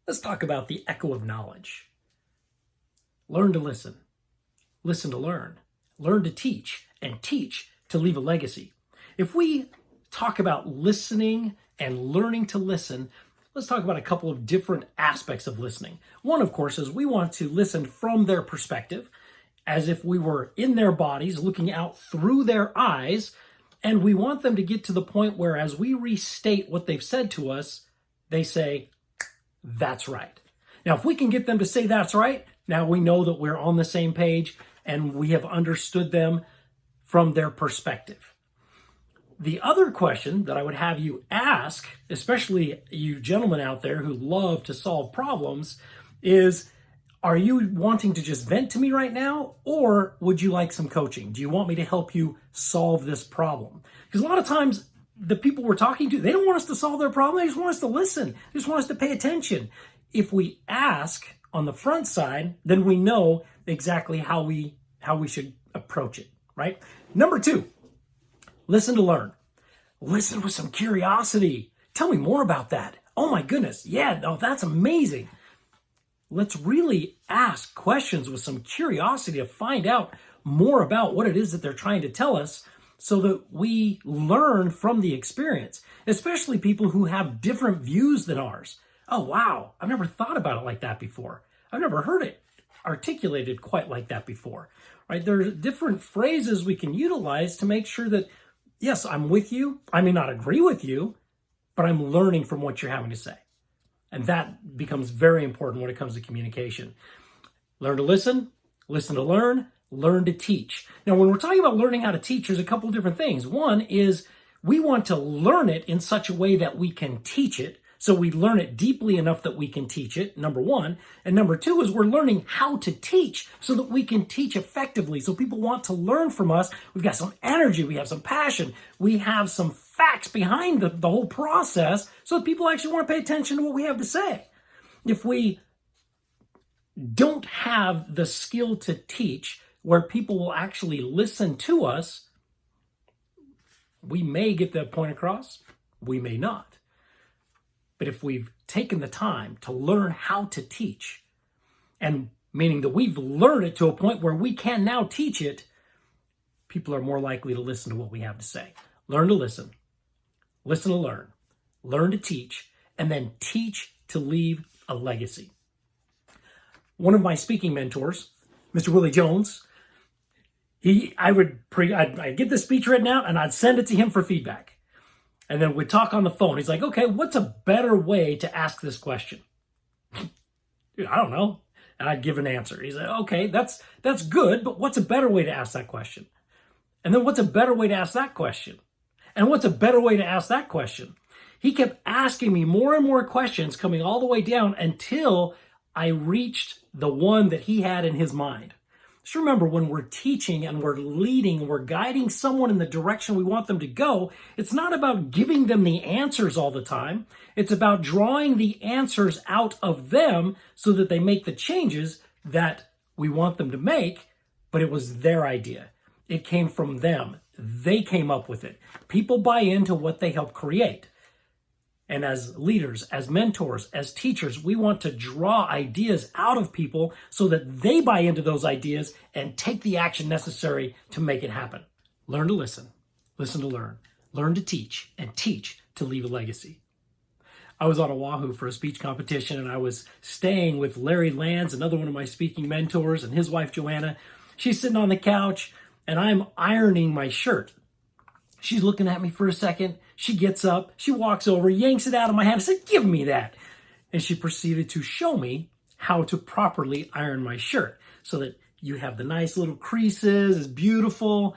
Let's talk about the echo of knowledge. Learn to listen, listen to learn to teach, and teach to leave a legacy. If we talk about listening and learning to listen, let's talk about a couple of different aspects of listening. One, of course, is we want to listen from their perspective, as if we were in their bodies, looking out through their eyes, and we want them to get to the point where as we restate what they've said to us, they say, that's right. Now, if we can get them to say that's right, now we know that we're on the same page and we have understood them from their perspective. The other question that I would have you ask, especially you gentlemen out there who love to solve problems, is, are you wanting to just vent to me right now, or would you like some coaching? Do you want me to help you solve this problem? Because a lot of times the people we're talking to, they don't want us to solve their problem. They just want us to listen. They just want us to pay attention. If we ask on the front side, then we know exactly how we should approach it, right? Number 2, listen to learn. Listen with some curiosity. Tell me more about that. Oh my goodness. Yeah, no, that's amazing. Let's really ask questions with some curiosity to find out more about what it is that they're trying to tell us so that we learn from the experience, especially people who have different views than ours. Oh, wow, I've never thought about it like that before. I've never heard it articulated quite like that before, right? There are different phrases we can utilize to make sure that, yes, I'm with you. I may not agree with you, but I'm learning from what you're having to say. And that becomes very important when it comes to communication. Learn to listen to learn to teach. Now, when we're talking about learning how to teach, there's a couple of different things. One is we want to learn it in such a way that we can teach it. So we learn it deeply enough that we can teach it, number 1. And number 2 is we're learning how to teach so that we can teach effectively. So people want to learn from us. We've got some energy. We have some passion. We have some facts behind the whole process so that people actually want to pay attention to what we have to say. If we don't have the skill to teach where people will actually listen to us, we may get that point across, we may not. But if we've taken the time to learn how to teach, and meaning that we've learned it to a point where we can now teach it, people are more likely to listen to what we have to say. Learn to listen to learn to teach, and then teach to leave a legacy. One of my speaking mentors, Mr. Willie Jones, I'd get the speech written out and I'd send it to him for feedback. And then we'd talk on the phone. He's like, okay, what's a better way to ask this question? Dude, I don't know. And I'd give an answer. He's like, okay, that's good, but what's a better way to ask that question? And then what's a better way to ask that question? And what's a better way to ask that question? He kept asking me more and more questions coming all the way down until I reached the one that he had in his mind. Just remember, when we're teaching and we're leading and we're guiding someone in the direction we want them to go, it's not about giving them the answers all the time. It's about drawing the answers out of them so that they make the changes that we want them to make, but it was their idea. It came from them. They came up with it. People buy into what they help create. And as leaders, as mentors, as teachers, we want to draw ideas out of people so that they buy into those ideas and take the action necessary to make it happen. Learn to listen to learn to teach, and teach to leave a legacy. I was on Oahu for a speech competition, and I was staying with Larry Lands, another one of my speaking mentors, and his wife, Joanna. She's sitting on the couch, and I'm ironing my shirt. She's looking at me for a second. She gets up, she walks over, yanks it out of my hand. I said, give me that. And she proceeded to show me how to properly iron my shirt so that you have the nice little creases, it's beautiful.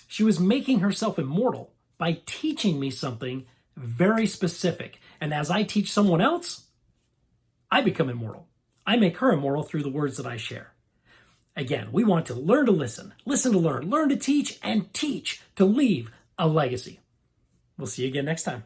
She was making herself immortal by teaching me something very specific. And as I teach someone else, I become immortal. I make her immortal through the words that I share. Again, we want to learn to listen to learn to teach, and teach to leave a legacy. We'll see you again next time.